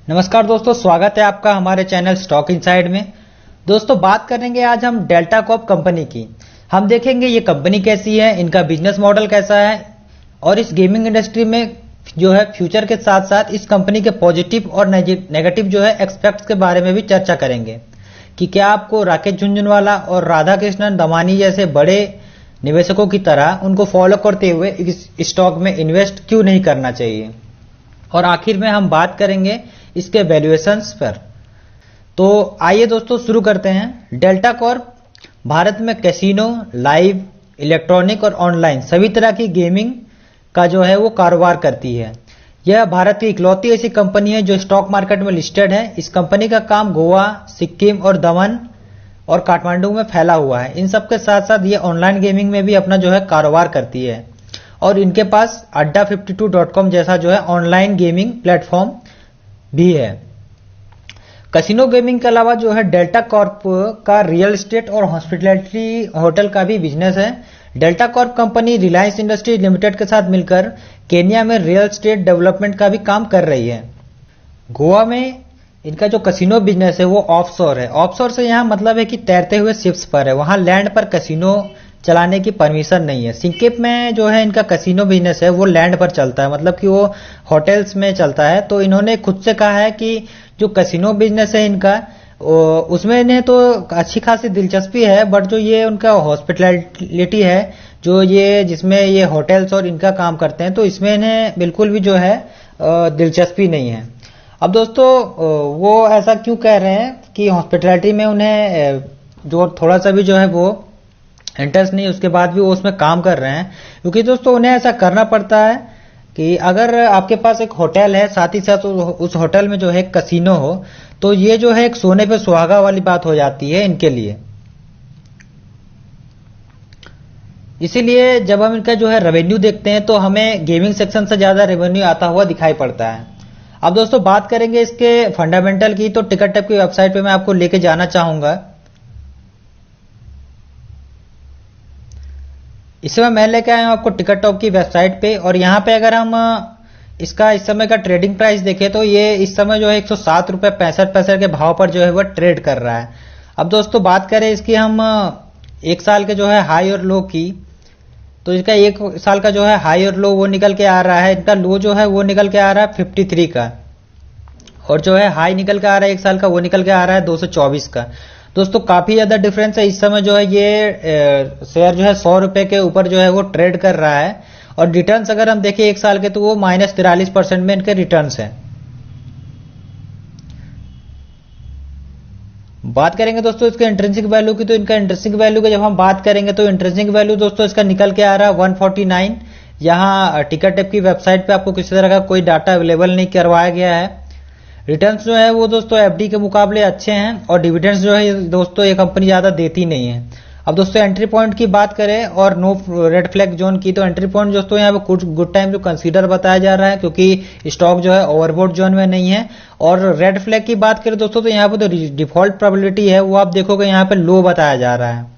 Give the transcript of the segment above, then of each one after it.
नमस्कार दोस्तों, स्वागत है आपका हमारे चैनल स्टॉक इनसाइड में। दोस्तों बात करेंगे आज हम डेल्टा कॉर्प कंपनी की। हम देखेंगे ये कंपनी कैसी है, इनका बिजनेस मॉडल कैसा है और इस गेमिंग इंडस्ट्री में जो है फ्यूचर के साथ साथ इस कंपनी के पॉजिटिव और नेगेटिव जो है एक्सपेक्ट्स के बारे में भी चर्चा करेंगे कि क्या आपको राकेश झुनझुनवाला और राधा कृष्णन दमानी जैसे बड़े निवेशकों की तरह उनको फॉलो करते हुए इस स्टॉक में इन्वेस्ट क्यों नहीं करना चाहिए। और आखिर में हम बात करेंगे इसके वैल्यूएशंस पर। तो आइए दोस्तों शुरू करते हैं। डेल्टा कॉर्प भारत में कैसीनो, लाइव, इलेक्ट्रॉनिक और ऑनलाइन सभी तरह की गेमिंग का जो है वो कारोबार करती है। यह भारत की इकलौती ऐसी कंपनी है जो स्टॉक मार्केट में लिस्टेड है। इस कंपनी का काम गोवा, सिक्किम और दमन और काठमांडू में फैला हुआ है। इन सब के साथ साथ ये ऑनलाइन गेमिंग में भी अपना जो है कारोबार करती है और इनके पास adda52.com जैसा जो है ऑनलाइन गेमिंग प्लेटफॉर्म भी है। कैसीनो गेमिंग के अलावा जो है डेल्टा कॉर्प का रियल एस्टेट और हॉस्पिटैलिटी होटल का भी बिजनेस है। Delta Corp company Reliance industry limited के साथ मिलकर केन्या में रियल एस्टेट डेवलपमेंट का भी काम कर रही है। गोवा में इनका जो कैसीनो बिजनेस है वो ऑफशोर है। ऑफशोर से यहाँ मतलब है कि तैरते हुए शिप्स पर है, वहां लैंड पर कैसीनो चलाने की परमिशन नहीं है। सिंकिप में जो है इनका कैसीनो बिजनेस है वो लैंड पर चलता है, मतलब कि वो होटल्स में चलता है। तो इन्होंने खुद से कहा है कि जो कैसीनो बिजनेस है इनका उसमें इन्हें तो अच्छी खासी दिलचस्पी है, बट जो ये उनका हॉस्पिटैलिटी है जो ये जिसमें ये होटल्स और इनका काम करते हैं तो इसमें इन्हें बिल्कुल भी जो है दिलचस्पी नहीं है। अब दोस्तों वो ऐसा क्यों कह रहे हैं कि हॉस्पिटैलिटी में उन्हें जो थोड़ा सा भी जो है वो इंटरेस्ट नहीं, उसके बाद भी वो उसमें काम कर रहे हैं, क्योंकि दोस्तों उन्हें ऐसा करना पड़ता है कि अगर आपके पास एक होटल है साथ ही साथ उस होटल में जो है कैसीनो हो तो ये जो है एक सोने पे सुहागा वाली बात हो जाती है इनके लिए। इसीलिए जब हम इनका जो है रेवेन्यू देखते हैं तो हमें गेमिंग सेक्शन से ज्यादा रेवेन्यू आता हुआ दिखाई पड़ता है। अब दोस्तों बात करेंगे इसके फंडामेंटल की, तो टिकट टैप की वेबसाइट पे मैं आपको लेके जाना चाहूंगा। इस समय मैं लेके आया हूं आपको टिकट टॉप की वेबसाइट पे और यहाँ पे अगर हम इसका इस समय का ट्रेडिंग प्राइस देखें तो ये इस समय जो है 107 रुपये 65 पैसे के भाव पर जो है वह ट्रेड कर रहा है। अब दोस्तों बात करें इसकी हम एक साल के जो है हाई और लो की, तो इसका एक साल का जो है हाई और लो वो निकल के आ रहा है। इनका लो जो है वो निकल के आ रहा है 53 का और जो है हाई निकल के आ रहा है एक साल का वो निकल के आ रहा है 224 का। दोस्तों काफी ज्यादा डिफरेंस है। इस समय जो है ये शेयर जो है 100 रुपए के ऊपर जो है वो ट्रेड कर रहा है और रिटर्न्स अगर हम देखें एक साल के तो वो -43% में इनके रिटर्न्स हैं। बात करेंगे दोस्तों इसके इंट्रिंसिक वैल्यू की, तो इनका इंट्रिंसिक वैल्यू की जब हम बात करेंगे तो इंट्रिंसिक वैल्यू दोस्तों इसका निकल के आ रहा है 149। यहाँ टिकट ऐप की वेबसाइट पे आपको किसी तरह का कोई डाटा अवेलेबल नहीं करवाया गया है। रिटर्न्स जो है वो दोस्तों एफडी के मुकाबले अच्छे हैं और डिविडेंड्स जो है दोस्तों ये कंपनी ज्यादा देती नहीं है। अब दोस्तों एंट्री पॉइंट की बात करें और नो रेड फ्लैग जोन की, तो एंट्री पॉइंट दोस्तों यहाँ पे कुछ गुड टाइम जो कंसीडर बताया जा रहा है क्योंकि स्टॉक जो है ओवरबोट जोन में नहीं है। और रेड फ्लैग की बात करें दोस्तों तो यहाँ पे तो डिफॉल्ट प्रोबेबिलिटी है वो आप देखोगे यहाँ पे लो बताया जा रहा है।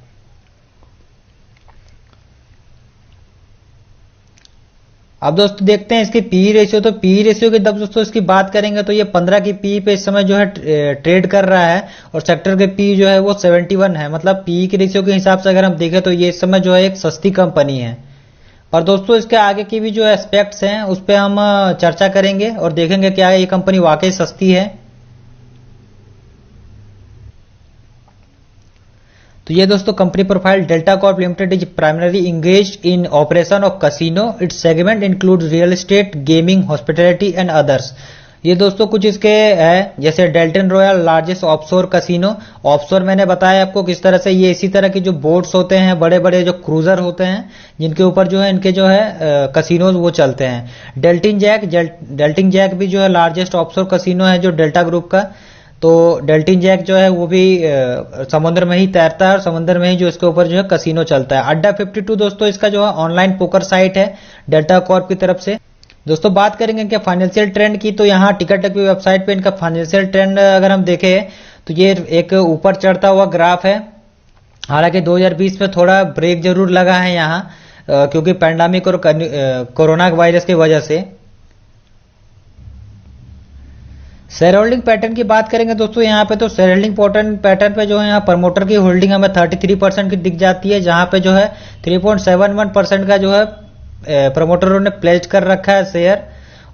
अब दोस्तों देखते हैं इसकी पी रेशियो, तो पी रेशियो की जब दोस्तों इसकी बात करेंगे तो ये 15 की पी पे इस समय जो है ट्रेड कर रहा है और सेक्टर के पी जो है वो 71 है। मतलब पी की रेशियो के हिसाब से अगर हम देखें तो ये इस समय जो है एक सस्ती कंपनी है। और दोस्तों इसके आगे की भी जो एस्पेक्ट्स हैं उस पर हम चर्चा करेंगे और देखेंगे क्या ये कंपनी वाकई सस्ती है। तो ये दोस्तों company profile Delta Corp Limited is primary engaged in operation of casino. Its segment include real estate, gaming, hospitality and others. ये दोस्तों कुछ इसके है जैसे Deltin Royale largest offshore casino. Offshore मैंने बताया आपको किस तरह से ये इसी तरह की जो बोट्स होते हैं, बड़े बड़े जो क्रूजर होते हैं जिनके ऊपर जो है इनके जो है कैसीनोज वो चलते हैं। डेल्टिंग जैक भी जो है लार्जेस्ट ऑफशोर कैसीनो है जो डेल्टा ग्रुप का। तो डेल्टिन जैक जो है वो भी समुद्र में ही तैरता है और समुद्र में ही जो इसके ऊपर जो है कैसीनो चलता है। अड्डा 52 दोस्तों इसका जो है ऑनलाइन पोकर साइट है डेल्टा कॉर्प की तरफ से। दोस्तों बात करेंगे क्या फाइनेंशियल ट्रेंड की, तो यहाँ टिकट की वेबसाइट पे इनका फाइनेंशियल ट्रेंड अगर हम देखें तो ये एक ऊपर चढ़ता हुआ ग्राफ है। हालांकि 2020 में थोड़ा ब्रेक जरूर लगा है यहाँ क्योंकि पैंडेमिक और कोरोना वायरस की वजह से। शेयर होल्डिंग पैटर्न की बात करेंगे दोस्तों, यहाँ पे तो शेयर होल्डिंग पैटर्न पे जो है यहाँ प्रमोटर की होल्डिंग हमें 33% की दिख जाती है, जहाँ पे जो है 3.71% का जो है प्रमोटरों ने प्लेज कर रखा है शेयर।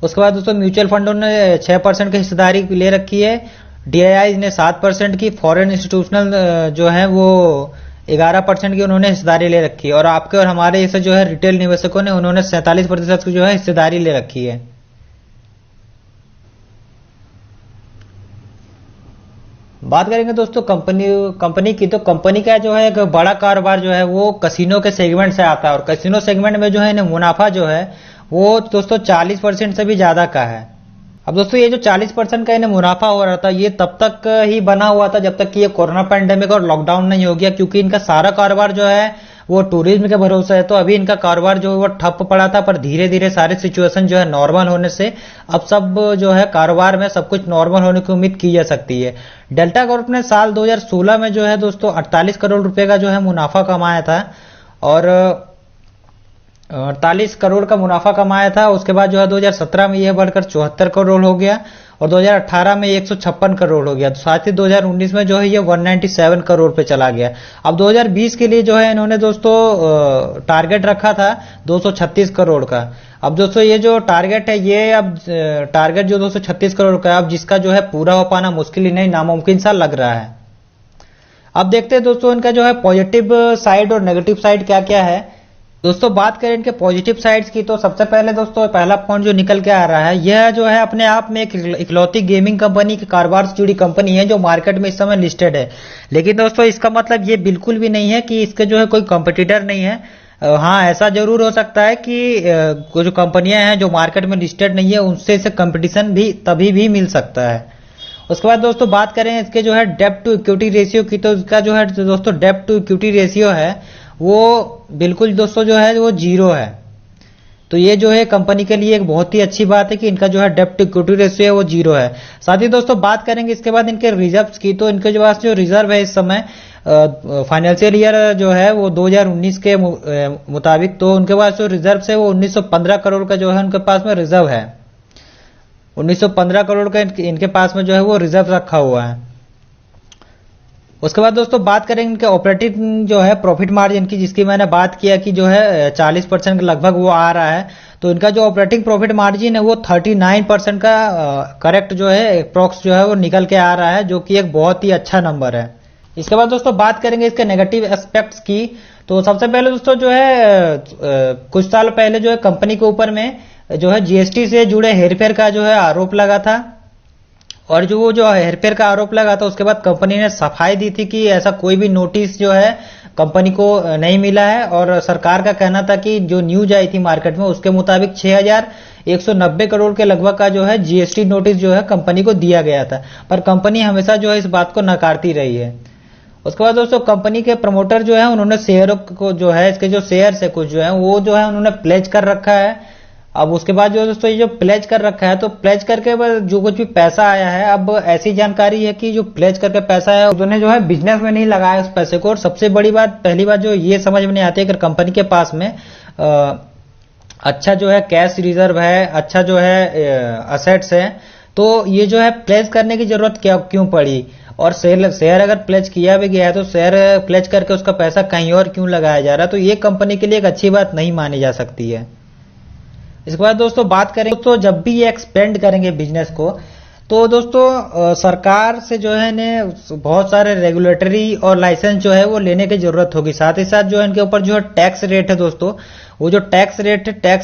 उसके बाद दोस्तों म्यूचुअल फंडों ने 6% की हिस्सेदारी ले रखी है, डीआईआई ने 7% की, फॉरेन इंस्टीट्यूशनल जो है वो 11% की उन्होंने हिस्सेदारी ले रखी है, और आपके और हमारे जैसे जो है रिटेल निवेशकों ने उन्होंने 47% की जो है हिस्सेदारी ले रखी है। बात करेंगे दोस्तों कंपनी की, तो कंपनी का जो है एक बड़ा कारोबार जो है वो कसिनो के सेगमेंट से आता है, और कसिनो सेगमेंट में जो है मुनाफा जो है वो दोस्तों 40% से भी ज्यादा का है। अब दोस्तों ये जो 40% का इन्हें मुनाफा हो रहा था, ये तब तक ही बना हुआ था जब तक कि ये कोरोना पैंडेमिक और लॉकडाउन नहीं हो गया, क्योंकि इनका सारा कारोबार जो है वो टूरिज्म के भरोसे है। तो अभी इनका कारोबार जो है वो ठप पड़ा था, पर धीरे धीरे सारे सिचुएशन जो है नॉर्मल होने से अब सब जो है कारोबार में सब कुछ नॉर्मल होने की उम्मीद की जा सकती है। डेल्टा कॉर्प ने साल 2016 में जो है दोस्तों 48 करोड़ रुपए का जो है मुनाफा कमाया था, और 48 करोड़ का मुनाफा कमाया था। उसके बाद जो है 2017 में यह बढ़कर 74 करोड़ हो गया, और 2018 में 156 करोड़ हो गया। तो साथ ही 2019 में जो है ये 197 करोड़ पे चला गया। अब 2020 के लिए जो है इन्होंने दोस्तों टारगेट रखा था 236 करोड़ का। अब दोस्तों ये जो टारगेट है, ये अब टारगेट जो 236 करोड़ का है, अब जिसका जो है पूरा हो पाना मुश्किल ही नहीं, नामुमकिन सा लग रहा है। अब देखते हैं दोस्तों इनका जो है पॉजिटिव साइड और नेगेटिव साइड क्या क्या है। दोस्तों बात करें इनके पॉजिटिव साइड्स की, तो सबसे पहले दोस्तों पहला पॉइंट जो निकल के आ रहा है, यह जो है अपने आप में एक इकलौती गेमिंग कंपनी के कारोबार से जुड़ी कंपनी है जो मार्केट में इस समय लिस्टेड है। लेकिन दोस्तों इसका मतलब ये बिल्कुल भी नहीं है कि इसके जो है कोई कंपटीटर नहीं है। हाँ, ऐसा जरूर हो सकता है कि कुछ जो कंपनियां हैं जो मार्केट में लिस्टेड नहीं है उनसे इसे कंपटीशन भी तभी भी मिल सकता है। उसके बाद दोस्तों बात करें इसके जो है डेब्ट टू इक्विटी रेशियो की, तो इसका जो है दोस्तों डेब्ट टू इक्विटी रेशियो है वो बिल्कुल दोस्तों जो है वो 0 है। तो ये जो है कंपनी के लिए एक बहुत ही अच्छी बात है कि इनका जो है डेब्ट टू इक्विटी रेशियो है वो 0 है। साथ ही दोस्तों बात करेंगे इसके बाद इनके रिजर्व्स की, तो इनके पास जो रिजर्व है इस समय फाइनेंशियल ईयर जो है वो 2019 के मुताबिक, तो उनके पास जो रिजर्व है वो 1915 करोड़ का जो है उनके पास में रिजर्व है। 1915 करोड़ का इनके पास में जो है वो रिजर्व रखा हुआ है। उसके बाद दोस्तों बात करेंगे इनके ऑपरेटिंग जो है प्रॉफिट मार्जिन की, जिसकी मैंने बात किया कि जो है 40% के लगभग वो आ रहा है। तो इनका जो ऑपरेटिंग प्रॉफिट मार्जिन है वो 39% का करेक्ट जो है अप्रॉक्स जो है वो निकल के आ रहा है, जो कि एक बहुत ही अच्छा नंबर है। इसके बाद दोस्तों बात करेंगे इसके नेगेटिव एस्पेक्ट्स की, तो सबसे पहले दोस्तों जो है कुछ साल पहले जो है कंपनी के ऊपर में जो है जीएसटी से जुड़े हेरफेर का जो है आरोप लगा था, और जो वो जो हेरफेर का आरोप लगा था उसके बाद कंपनी ने सफाई दी थी कि ऐसा कोई भी नोटिस जो है कंपनी को नहीं मिला है। और सरकार का कहना था कि जो न्यूज आई थी मार्केट में उसके मुताबिक 6190 करोड़ के लगभग का जो है जीएसटी नोटिस जो है कंपनी को दिया गया था, पर कंपनी हमेशा जो है इस बात को नकारती रही है। उसके बाद दोस्तों कंपनी के प्रमोटर जो है उन्होंने शेयरों को जो है इसके जो शेयर्स है कुछ जो है वो जो है उन्होंने प्लेज कर रखा है। अब उसके बाद जो दोस्तों ये जो प्लेज कर रखा है, तो प्लेज करके जो कुछ भी पैसा आया है, अब ऐसी जानकारी है कि जो प्लेज करके पैसा है उन्होंने जो है बिजनेस में नहीं लगाया उस पैसे को। और सबसे बड़ी बात, पहली बात जो ये समझ में नहीं आती है कि कंपनी के पास में अच्छा जो है कैश रिजर्व है, अच्छा जो है असेट्स है, तो ये जो है प्लेज करने की जरूरत क्यों पड़ी। और शेयर अगर प्लेज किया भी गया है तो शेयर प्लेज करके उसका पैसा कहीं और क्यों लगाया जा रहा है, तो ये कंपनी के लिए एक अच्छी बात नहीं मानी जा सकती है। इसके बाद दोस्तों बात करें तो जब भी ये एक्सपेंड करेंगे बिजनेस को, तो दोस्तों सरकार से जो है ने बहुत सारे रेगुलेटरी और लाइसेंस जो है वो लेने की जरूरत होगी। साथ ही साथ जो है इनके ऊपर जो है टैक्स रेट है दोस्तों, वो जो टैक्स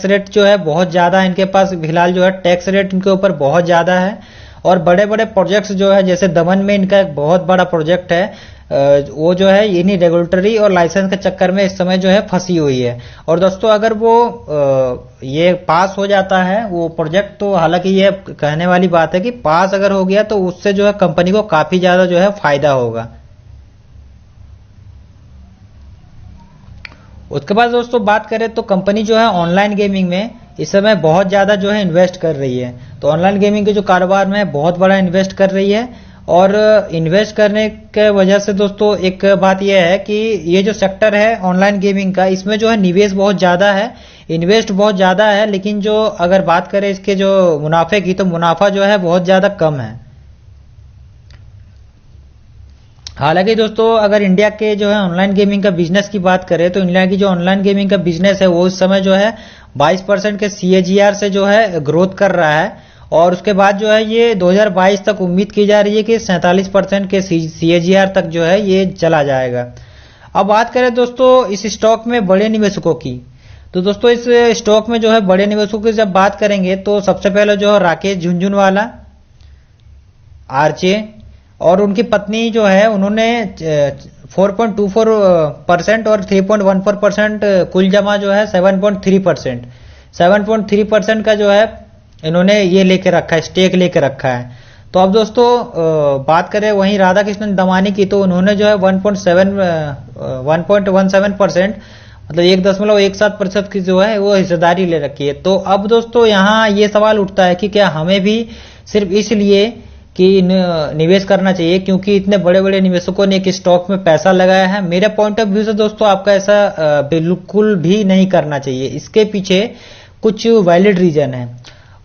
रेट जो है बहुत ज्यादा है इनके पास फिलहाल जो है टैक्स रेट इनके ऊपर बहुत ज्यादा है। और बड़े बड़े प्रोजेक्ट्स जो है जैसे दमन में इनका एक बहुत बड़ा प्रोजेक्ट है, वो जो है इन्हीं रेगुलेटरी और लाइसेंस के चक्कर में इस समय जो है फंसी हुई है। और दोस्तों अगर वो ये पास हो जाता है वो प्रोजेक्ट, तो हालांकि ये कहने वाली बात है कि पास अगर हो गया तो उससे जो है कंपनी को काफी ज्यादा जो है फायदा होगा। उसके बाद दोस्तों बात करें तो कंपनी जो है ऑनलाइन गेमिंग में इस समय बहुत ज्यादा जो है इन्वेस्ट कर रही है। तो ऑनलाइन गेमिंग के जो कारोबार में बहुत बड़ा इन्वेस्ट कर रही है, और इन्वेस्ट करने के वजह से दोस्तों एक बात यह है कि ये जो सेक्टर है ऑनलाइन गेमिंग का, इसमें जो है निवेश बहुत ज्यादा है। इन्वेस्ट बहुत ज़्यादा है, लेकिन जो अगर बात करें इसके जो मुनाफे की, तो मुनाफा जो है बहुत ज़्यादा कम है। हालांकि दोस्तों अगर इंडिया के जो है ऑनलाइन गेमिंग का बिजनेस की बात करें, तो इंडिया की जो ऑनलाइन गेमिंग का बिजनेस है वो इस समय जो है 22% के CAGR से जो है ग्रोथ कर रहा है, और उसके बाद जो है ये 2022 तक उम्मीद की जा रही है कि 47% के CAGR तक जो है ये चला जाएगा। अब बात करें दोस्तों इस स्टॉक में बड़े निवेशकों की, तो दोस्तों इस स्टॉक में जो है बड़े निवेशकों की जब बात करेंगे तो सबसे पहले जो है राकेश झुनझुनवाला, आरजे, और उनकी पत्नी जो है उन्होंने 4.24% और 3.14% कुल जमा जो है 7.3% का जो है इन्होंने ये लेके रखा है, स्टेक लेके रखा है। तो अब दोस्तों बात करें वहीं राधा कृष्णन दमानी की, तो उन्होंने जो है 1.17% मतलब 1.17% की जो है वो हिस्सेदारी ले रखी है। तो अब दोस्तों यहाँ ये सवाल उठता है कि क्या हमें भी सिर्फ इसलिए कि निवेश करना चाहिए क्योंकि इतने बड़े बड़े निवेशकों ने एक स्टॉक में पैसा लगाया है? मेरे पॉइंट ऑफ व्यू से दोस्तों आपका ऐसा बिल्कुल भी नहीं करना चाहिए। इसके पीछे कुछ वैलिड रीजन है।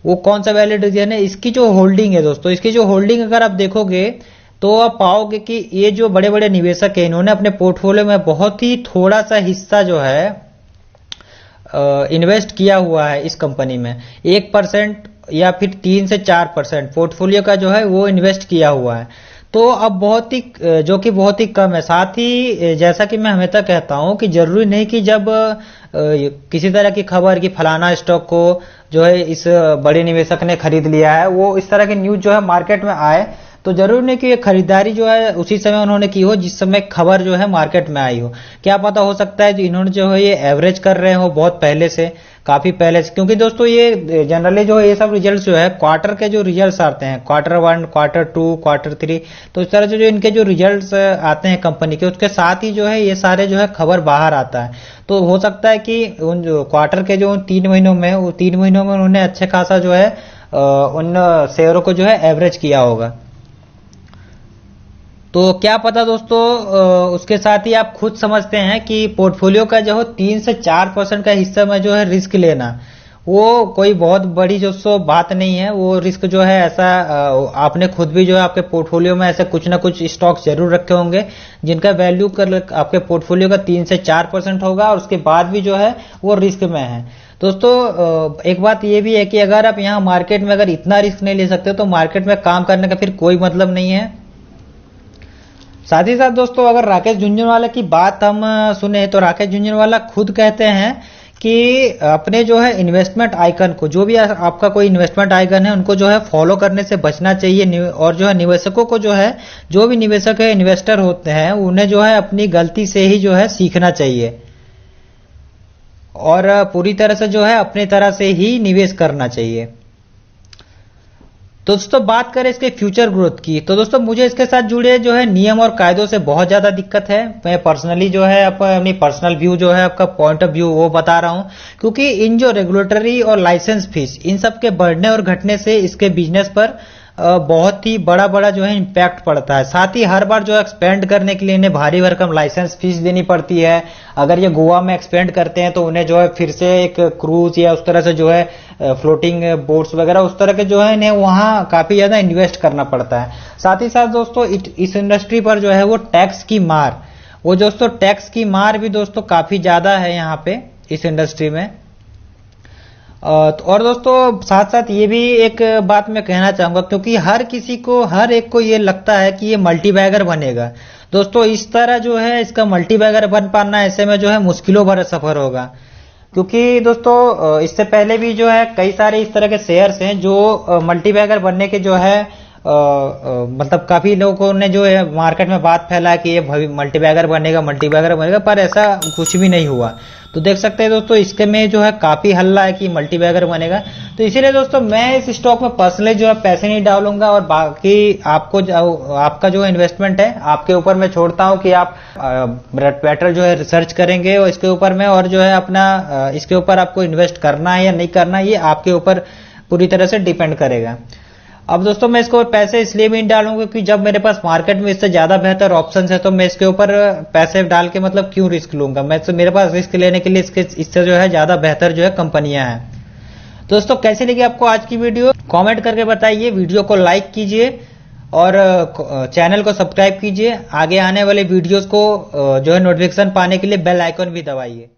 वो कौन सा वैलिड रीजन है? इसकी जो होल्डिंग है दोस्तों, इसकी जो होल्डिंग अगर आप देखोगे तो आप पाओगे कि ये जो बड़े बड़े निवेशक है इन्होंने अपने पोर्टफोलियो में बहुत ही थोड़ा सा हिस्सा जो है इन्वेस्ट किया हुआ है इस कंपनी में। 1% या फिर 3 से 4% पोर्टफोलियो का जो है वो इन्वेस्ट किया हुआ है। तो अब बहुत ही जो कि बहुत ही कम है। साथ ही जैसा कि मैं हमेशा कहता हूं कि जरूरी नहीं कि जब किसी तरह की खबर कि फलाना स्टॉक को जो है इस बड़े निवेशक ने खरीद लिया है, वो इस तरह की न्यूज जो है मार्केट में आए तो जरूरी नहीं कि ये खरीदारी जो है उसी समय उन्होंने की हो जिस समय खबर जो है मार्केट में आई हो। क्या पता, हो सकता है इन्होंने जो है ये एवरेज कर रहे हो बहुत पहले से, काफी पहले से। क्योंकि दोस्तों ये जनरली जो है ये सब रिजल्ट जो है क्वार्टर के जो रिजल्ट्स आते हैं, Q1, Q2, Q3, तो इस तरह से जो इनके जो रिजल्ट्स आते हैं कंपनी के, उसके साथ ही जो है ये सारे जो है खबर बाहर आता है। तो हो सकता है कि उन जो क्वार्टर के जो 3 महीनों में, वो 3 महीनों में उन्होंने अच्छे खासा जो है उन शेयरों को जो है एवरेज किया होगा। तो क्या पता दोस्तों उसके साथ ही आप खुद समझते हैं कि पोर्टफोलियो का जो है 3 से 4% का हिस्सा में जो है रिस्क लेना, वो कोई बहुत बड़ी जो सो बात नहीं है। वो रिस्क जो है ऐसा आपने खुद भी जो है आपके पोर्टफोलियो में ऐसे कुछ ना कुछ स्टॉक जरूर रखे होंगे जिनका वैल्यू कर आपके पोर्टफोलियो का 3 से 4% होगा, और उसके बाद भी जो है वो रिस्क में है। दोस्तों एक बात ये भी है कि अगर आप यहाँ मार्केट में अगर इतना रिस्क नहीं ले सकते तो मार्केट में काम करने का फिर कोई मतलब नहीं है। साथ ही साथ दोस्तों अगर राकेश झुनझुनवाला की बात हम सुने तो राकेश झुनझुनवाला खुद कहते हैं कि अपने जो है इन्वेस्टमेंट आइकन को, जो भी आपका कोई इन्वेस्टमेंट आइकन है, उनको जो है फॉलो करने से बचना चाहिए। और जो है निवेशकों को जो है, जो भी निवेशक है, इन्वेस्टर होते हैं, उन्हें जो है अपनी गलती से ही जो है सीखना चाहिए और पूरी तरह से जो है अपनी तरह से ही निवेश करना चाहिए। तो दोस्तों बात करें इसके फ्यूचर ग्रोथ की, तो दोस्तों मुझे इसके साथ जुड़े जो है नियम और कायदों से बहुत ज्यादा दिक्कत है। मैं पर्सनली जो है अपनी पर्सनल व्यू जो है, आपका पॉइंट ऑफ व्यू वो बता रहा हूं, क्योंकि इन जो रेगुलेटरी और लाइसेंस फीस, इन सब के बढ़ने और घटने से इसके बिजनेस पर बहुत ही बड़ा बड़ा जो है इम्पैक्ट पड़ता है। साथ ही हर बार जो एक्सपेंड करने के लिए इन्हें भारी भरकम लाइसेंस फीस देनी पड़ती है। अगर ये गोवा में एक्सपेंड करते हैं तो उन्हें जो है फिर से एक क्रूज या उस तरह से जो है फ्लोटिंग बोट्स वगैरह उस तरह के जो है इन्हें वहां काफी ज्यादा इन्वेस्ट करना पड़ता है। साथ ही साथ दोस्तों इस इंडस्ट्री पर जो है वो टैक्स की मार, वो दोस्तों टैक्स की मार भी दोस्तों काफी ज्यादा है यहाँ पे इस इंडस्ट्री में। और दोस्तों साथ साथ ये भी एक बात मैं कहना चाहूंगा, क्योंकि हर किसी को, हर एक को ये लगता है कि ये मल्टीबैगर बनेगा। दोस्तों इस तरह जो है इसका मल्टीबैगर बन पाना ऐसे में जो है मुश्किलों भरा सफर होगा, क्योंकि दोस्तों इससे पहले भी जो है कई सारे इस तरह के शेयर्स हैं जो मल्टीबैगर बनने के जो है मतलब काफी लोगों ने जो है मार्केट में बात फैला कि ये मल्टीबैगर बनेगा, पर ऐसा कुछ भी नहीं हुआ। तो देख सकते हैं दोस्तों इसके में जो है काफी हल्ला है कि मल्टीबैगर बनेगा। तो इसीलिए दोस्तों मैं इस स्टॉक में पर्सनली जो है पैसे नहीं डालूंगा, और बाकी आपको आपका जो इन्वेस्टमेंट है आपके ऊपर मैं छोड़ता हूं कि आप बेटर जो है रिसर्च करेंगे और इसके ऊपर में, और जो है अपना इसके ऊपर आपको इन्वेस्ट करना है या नहीं करना, ये आपके ऊपर पूरी तरह से डिपेंड करेगा। अब दोस्तों मैं इसको पैसे इसलिए भी नहीं डालूंगा क्योंकि जब मेरे पास मार्केट में इससे ज्यादा बेहतर ऑप्शन है तो मैं इसके ऊपर पैसे डाल के मतलब क्यों रिस्क लूंगा। मैं तो मेरे पास रिस्क लेने के लिए इससे जो है ज्यादा बेहतर जो है कंपनियां हैं। दोस्तों कैसी लगी आपको आज की वीडियो, कमेंट करके बताइए। वीडियो को लाइक कीजिए और चैनल को सब्सक्राइब कीजिए। आगे आने वाले वीडियोस को जो है नोटिफिकेशन पाने के लिए बेल आइकन भी दबाइए।